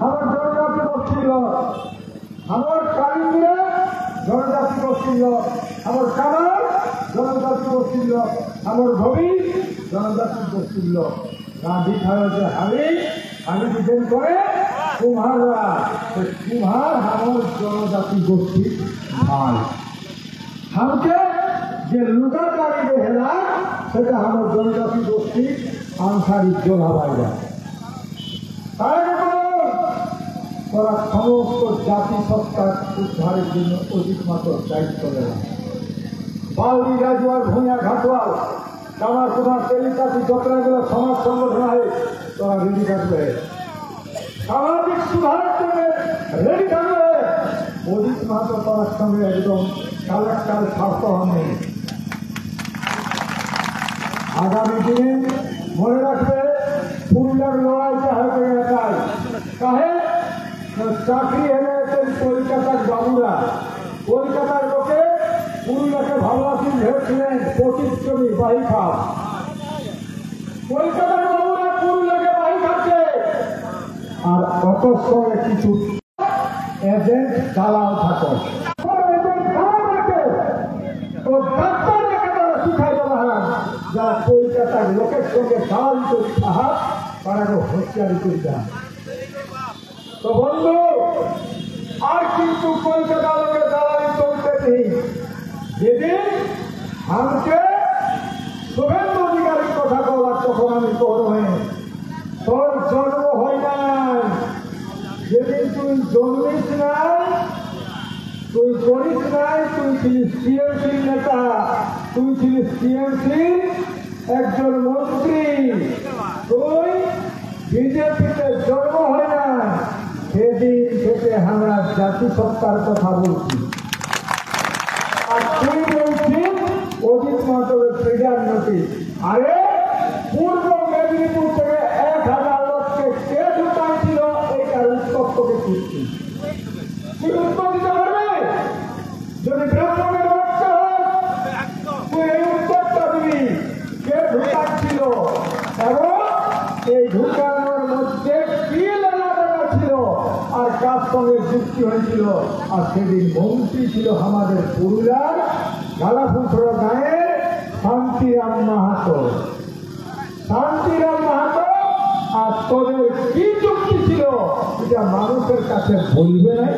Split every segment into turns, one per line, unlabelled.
আমার জনজাতি গোষ্ঠীর লোক, আমার কালিন্দে জনজাতি গোষ্ঠীর লোক, আমার কামার জনজাতি গোষ্ঠীর লোক, আমার ভবি জনজাতি গোষ্ঠীর লোক। গান্ধী খাওয়াছে আমি ডিপেন করে কুম্হাররা, কুম্হার আমার জনজাতি গোষ্ঠী ভাই। हमके যে লুকা কারিবে হেলা সেটা আমার জনজাতি গোষ্ঠী আনসারিক জোলা বাইরা। তারা সমস্ত জাতি সত্তার উদ্ধারের জন্য অধিক মাত্র দায়িত্ব নেয়। বাউরি রাজুয়ার ভূঁইয়া ঘাটওয়াল কামার কুমার তেলিকাতি যতগুলো সমাজ সংগঠন আছে তারা রেডি থাকবে, সামাজিক সুধারের জন্য রেডি থাকবে। অধিক মাত্র তার সঙ্গে একদম কালেক্টার স্বার্থ হয়নি। আগামী দিনে মনে রাখবে পুরুলিয়ার লড়াইটা হয়তো এলাকায় কাহে চাকরি হলে কলকাতার বাবুরা, কলকাতার লোকে পুরুলিয়াকে ভালোবাসি ভেবেছিলেন 25 জমি বাহি খাপ। কলকাতার বাবুরা পুরুলিয়াকে বাহি খাচ্ছে, আর অত সঙ্গে কিছু এজেন্ট দালাল থাকে। যারা কলকাতার লোকের সঙ্গে দালাল করে সাহায্য তারা হুঁশিয়ারি করে দেয়। তো বন্ধু, আর কিন্তু কলকাতা লোকের দালালি চলতে নেই। যেদিন আমাকে শুভেন্দু অধিকারীর কথা বলার তখন আমি করবে তোর জন্ম হয় নাই, যেদিন তুই জন্মিস নাই, তুই করিস নাই, তুই ছিলিস টিএমসির নেতা, তুই ছিলিস টিএমসির একজন মন্ত্রী, তুই বিজেপিতে জন্ম হয় না। সেদিন থেকে আমরা জাতিসত্তার কথা বলছি, আর তুই বলছিস অজিত মাহাতোর ফ্রিডার নোটিশ। আরে পূর্ব মেদিনীপুর থেকে 1000 লোককে কে ঢুকাইছিল এইটার উত্তর তোকে খুঁজছি। তুই উত্তর দিতে পারবে? যদি ব্রাহ্মণের বাচ্চা হয় তুই এই উত্তরটা দিবি, কে ঢুকাচ্ছিল এবং এই ঢুকানোর মধ্যে কি লেনাদেনা ছিল আর কার সঙ্গে যুক্তি হয়েছিল। আর সেদিন মন্ত্রী ছিল আমাদের পুরুলিয়ার গালাপুর গাঁয়ের শান্তিরাম মাহাতো। শান্তিরাম মাহাতো আর তোদের কি যুক্তি ছিল এটা মানুষের কাছে বলবে না।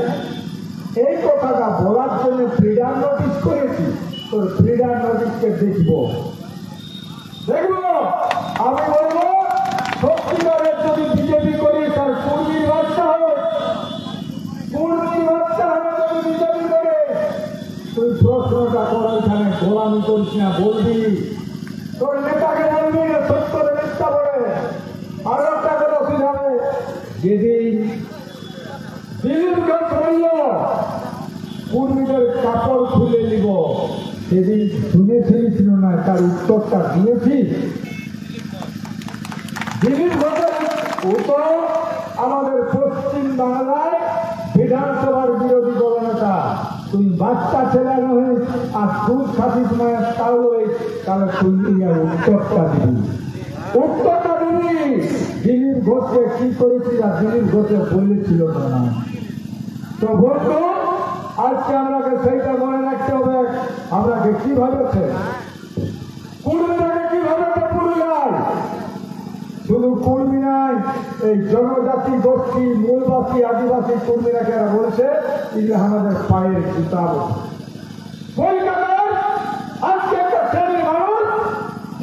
এই কথাটা বলার জন্য ফ্রিডাম নোটিশ করেছি। তোর ফ্রিডাম নোটিশকে দেখবো। আমি বলবো সত্যিকারের যদি বিজেপি করি তার কুর্মীর বাচ্চা হবে, কুর্মীর বাচ্চা হবে যদি বিজেপি করে। তুই প্রশ্নটা কর, এখানে গোলামি করিস না, বলবি তোর নেতাকে বলবি সত্তর মিথ্যা বলে। আরো একটা কথা শুধাবে, যেদিন দিলীপ ঘোষ বলল কুর্মীদের কাপড় খুলে নিব, সেদিন শুনেছিলিস না? তার উত্তরটা দিয়েছি। দিলীপ ঘোষের উত্তর আমাদের পশ্চিম বাংলায় বিধানসভার বিরোধী দলনেতা। তুই বাচ্চা ছেলে নয় আর সুদ খাতিস মায়ের তাহলে তাহলে তুই উত্তরটা দিবি, উত্তরটা দিবি। দিলীপ ঘোষকে কি করেছিল আর দিলীপ ঘোষে বলেছিল না। তো বলতো আজকে আপনাকে সেইটা মনে রাখতে হবে। আপনাকে কি ভাবেছে কুর্মীরাকে, কি ভাবেছে পুরুলিয়ায়? শুধু কুর্মী নাই, এই জনজাতি গোষ্ঠী মূলবাসী আদিবাসী কুর্মীরাকে এরা বলছে এগুলো আমাদের পায়ের জুতা। কলকাতার আজকে একটা শ্রেণীর মানুষ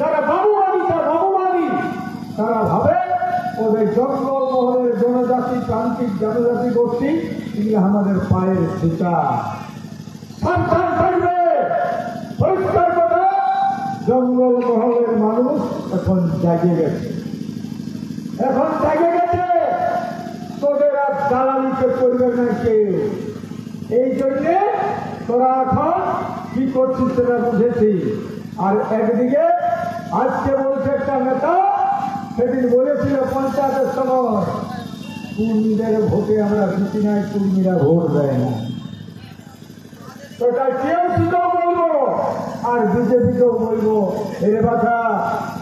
যারা বাবুবাদী, তার বাবুবাদী, তারা ভাবে ওদের জঙ্গল মহলের জনজাতি প্রান্তিক জনজাতি গোষ্ঠী এগুলো আমাদের পায়ের জুতা। সাবধান থাকবে, পরিষ্কার কথা। জঙ্গল মহলের মানুষ এখন জাগে গেছে, এখন জাগে গেছে। তোদের আর দালালিকে করবে না কেউ। এই জন্যে তোরা এখন কি করছিস সেটা বুঝেছি। আর একদিকে আজকে বলছে একটা নেতা, সেদিন বলেছিল পঞ্চায়েতের সময় কুর্মীদের ভোটে আমরা জিতি নাই, কুর্মীরা ভোট দেয় না। সেটা টিএমসিকেও বলবো আর বিজেপিকেও বলবো, এর বাধা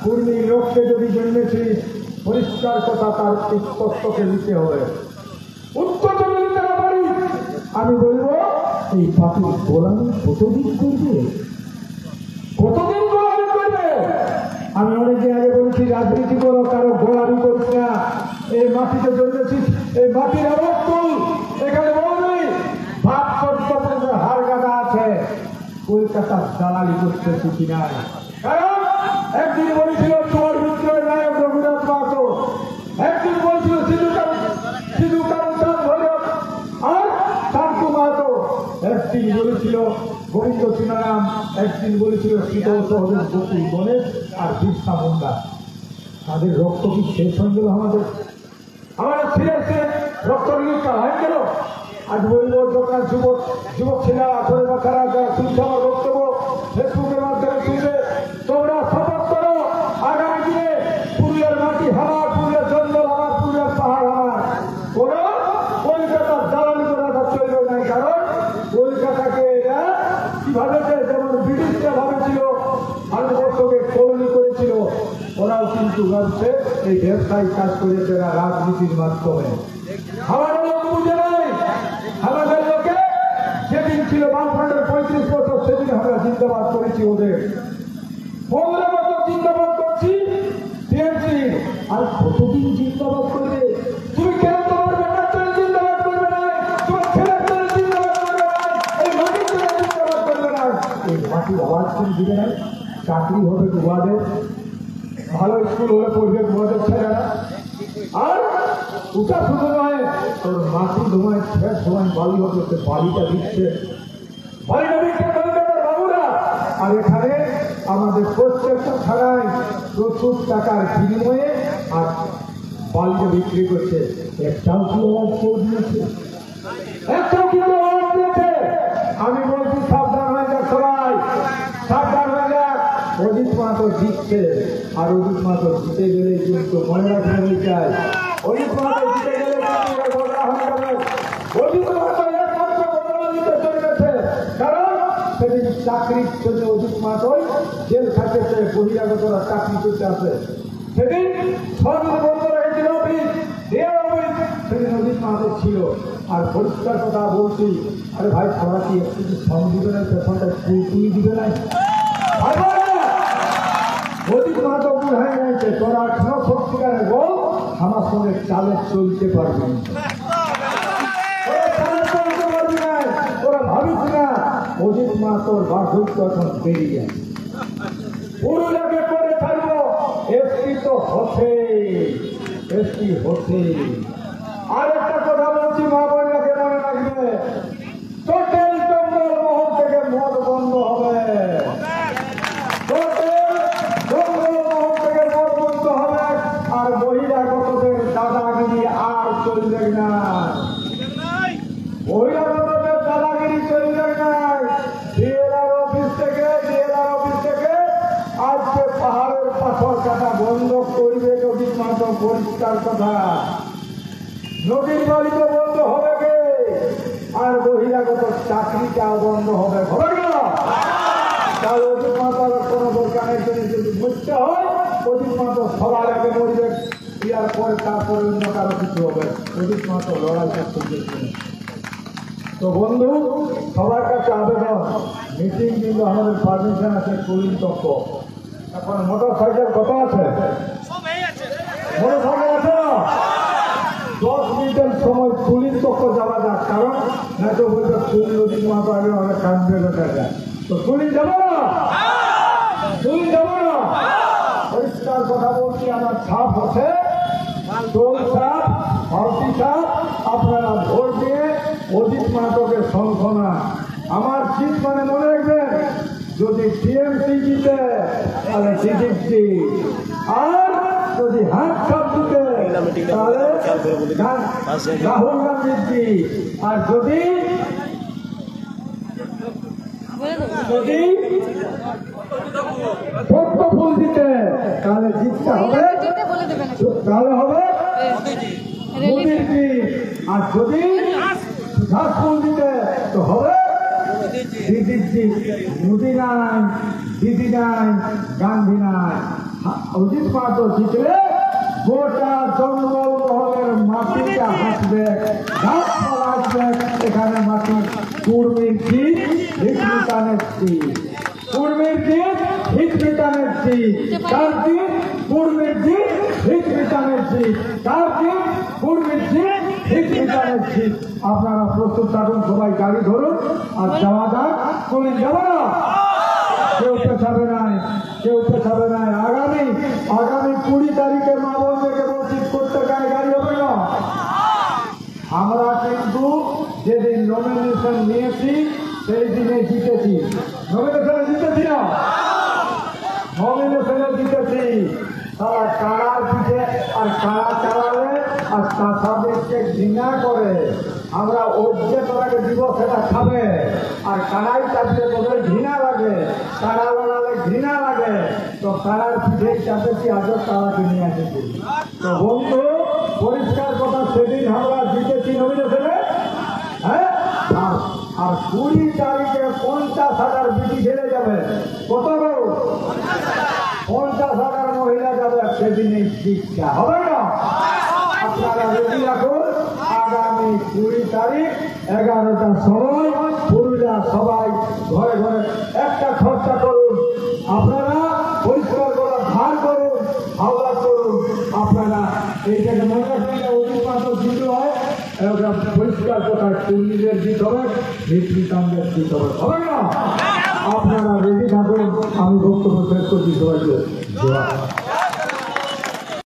কুর্মীর লোককে যদি জন্মেছিস পরিষ্কার কথা তার উত্তরকে দিতে হবে। আমি বলবো এই পার্টির গোলামি কতদিন করবে, কতদিন গোলামি করবে? আমি অনেকদিন আগে বলেছি রাজনীতি করো, কারো গোলামি করিস না। এই মাটিতে জন্মেছিস, এই মাটির আবার তুল। এখানে বলবি ভাত সত্য হার গাদা আছে, কলকাতার দালালি করতে শিখি নাই। কারণ একদিন বলেছিল তোমার বিদ্রোহের নায়ক রঘুনাথ মাহাতো, একদিন বলছিল সিধু কারণ ভৈরব আর শান্তু মাহাতো, একদিন বলেছিল গোবিন্দ সিংহারাম, একদিন বলেছিল শীতল সহদেব বকুল গণেশ আর বিরসা মুন্ডা। তাদের রক্ত কি শেষ হয়ে গেল? আমাদের ফিরে এসে রক্ত রিলিজটা হয়ে গেল। আজ বলবো যখন যুবক ছেলেরা 18 বছর যারা শুনছে আমার বক্তব্য ফেসবুকের মাধ্যমে শুনবে, তোমরা শপথ করো আগামী দিনে পুরুলিয়ার মাটি আমার, পুরুলিয়ার জঙ্গল আমার, পুরুলিয়ার পাহাড় আমার। কোনো কলকাতার দালালি করাটা চলবে না। কারণ কলকাতাকে এরা কিভাবে যেমন ব্রিটিশরা ভাবেছিল ভারতবর্ষকে কলোনি করেছিল, ওরাও কিন্তু ভাবছে এই ব্যবসায়ী কাজ করেছে এরা রাজনীতির মাধ্যমে। আমাদের লোক বুঝে নাই, আমাদের লোকে যেদিন ছিল বামফ্রন্টের 35 বছর সেদিন আমরা জিন্দাবাদ করেছি, ওদের 15 বছর জিন্দাবাদ করছি টিএমসি। আর কতদিন জিন্দাবাদ করবে? তুমি কেন তোমার বেটার জন্য জিন্দাবাদ করবে না? তোমার ছেলের জন্য জিন্দাবাদ করবে না? এই মাটির জন্য জিন্দাবাদ করবে না? এই মাটির আওয়াজ তুমি দিবে না? চাকরি হবে তোমাদের, ভালো স্কুল হলে পড়বে তোমাদের ছেলেরা। আর ওটা শুধু নয়, তোর মাটি ধোঁয়ায় শেষ সময় বালি হবে, বালিটা দিচ্ছে বাবুরা। আর এখানে আমাদের প্রত্যেকটা ছাড়াই প্রচুর টাকার বিনিময়ে আর বালিটা বিক্রি করছে। একটাও কি আওয়াজ কেউ দিয়েছে? একটাও কি আওয়াজ দিয়েছে? আমি বলছি সাবধান হয়ে যাক, সবাই সাবধান হয়ে যাক। অজিত মাহাতো জিতছে, আর অজিত মাহাতো জিতে গেলে কিন্তু মনে রাখতে হয়ে যায়, অজিত মাহাতো জিতে গেলে বদলা হয়ে যাবে। অজিত মাহাতো একমাত্র বদলা দিতে চলেছে। কারণ সেদিন চাকরির জন্য অজিত মাহাতোই জেল খাটেছে, বহিরাগতরা চাকরি করতে আসে। সেদিন সরকার বন্ধ রেখেছিল অফিস, সেদিন অজিত মাহাতো ছিল। আর পরিষ্কার কথা বলছি, আরে ভাই তোরা কি একটু সং দিবে না, পেছনটা তুই দিবে না? অজিত মাহাতো বুঝাই যাচ্ছে তোরা এখনো সত্যিকারের বল আমার সঙ্গে চালে চলতে পারবি না, ওরা ভাবিস না। অজিত মাহাতোর বার্ধক্য এখন বেরিয়ে যায়, পুরুলিয়াকে করে থাকবো। এসপি তো হচ্ছে, এসপি হচ্ছে। আর একটা কথা বলছি, মা বোনকে মনে রাখবে, টোটাল জঙ্গল মহল থেকে মদ বন্ধ হবে। আর বহিরাগতদের দাদাগিরি আর চলবে না, বহিরাগতদের দাদাগিরি চলবে না। ডিএলআর অফিস থেকে আজকে পাহাড়ের পাথর কাটা বন্ধ করবে অজিত মাহাতো, পরিষ্কার কথা। নদীর বাড়িতে বন্ধ হবে কে? আর বহিরাগত চাকরিটাও বন্ধ হবে, হবে না? তাহলে অজিত মাহাতোর কোনো দরকার নেই। যদি বুঝতে হয় অজিত মাহাতো সবার আগে মরবে, ইয়ার পরে তারপরে অন্য কারো কিছু হবে। অজিত মাহাতো লড়াই করতে গিয়েছিলেন। তো বন্ধু, সবার কাছে আবেদন, মিটিং কিন্তু আমাদের পারমিশন আছে কলিং তক্ষ। এখন মোটর সাইকেল কত আছে? মোটর সাইকেল আছে না? 10 মিনিটের সময় কলিং তক্ষ যাওয়া যাক। কারণ হয়তো বলতে কলিং অজিত মাহাতো আগে অনেক কাঁদবে দেখা যায়। তো কলিং যাবো না? কলিং যাবো না? পরিষ্কার কথা বলছি, আমার ছাপ আছে, দোল ছাপ, ভারতী ছাপ। আপনারা ভোট দিয়ে অজিত মাহাতোকে শঙ্খ না। আমার জিত মানে মনে রাখবেন, যদি টিএমসি জিতে তাহলে টিডিপি, আর যদি হাত ছাপ জিতে তাহলে রাহুল গান্ধী, আর যদি পদ্ম ফুল দিতে তাহলে জিততে হবে, তাহলে হবে মোদির জিত। আর যদি ঘাস ফুল দিতে তো হবে দিদির জিত। মোদি নাই, দিদি নাই, গান্ধী নাই। অজিত মাহাতো জিতলে গোটা জঙ্গল মহলের মাটিটা হাসবে, গাছপালা আসবে, এখানে মাটি কুর্মির শীত, হিটমিটানের শীত, কুর্মির শীত, হিটমিটানের শীত, তার দিন কুর্মির শীত, হিটমিটানের শীত, তার দিন কুর্মির শীত, হিটমিটানের শীত। আপনারা প্রস্তুত থাকুন, সবাই গাড়ি ধরুন আর যাওয়া যাক। কোন যাবো না, কেউ পেছাবে নাই, কেউ পেছাবে নাই। আগামী 20 তারিখে মা বোনদেরকে মসজিদ করতে গায়ে গাড়ি হবে না। আমরা কিন্তু যেদিন নমিনেশন নিয়েছি সেই দিনে জিতেছি। নমিনেশনে জিতেছি না, নমিনেশনে জিতেছি। তারা কারার পিঠে আর কারা চালালে আর তাদেরকে ঘৃণা করে। আমরা ওর যে তোরাকে দিব সেটা খাবে, আর কারাই চাপতে তোদের ঘৃণা লাগে, কারা বানালে ঘৃণা লাগে। তো কারার পিঠে চাপেছি, আজও তারাকে নিয়ে এসেছি। তো বন্ধু, পরিষ্কার কথা, সেদিন আমরা জিতেছি নমিনেশনে। হ্যাঁ, আর 20 তারিখে 50,000 বিটি ছেড়ে যাবে। কত গো? 50,000 মহিলা যাবে। সেদিন এই শিক্ষা হবে না। আপনারা রেডি রাখুন। আগামী 20 তারিখ 11টার সময় পুরুলিয়া সবাই ঘরে ঘরে একটা খরচা করুন। আপনারা পরিষ্কার করা ধার করুন, হাওলা করুন। আপনারা এইটাকে মনে রাখবেন, অভিজ্ঞতা দিতে হয়। পরিষ্কার কোথায় কুর্মীদের দিতে হবে, ভিত্তিকামদের দিতে হবে না। আপনারা রেডি থাকুন। আমি বক্তব্য শেষ করছি। সবাইকে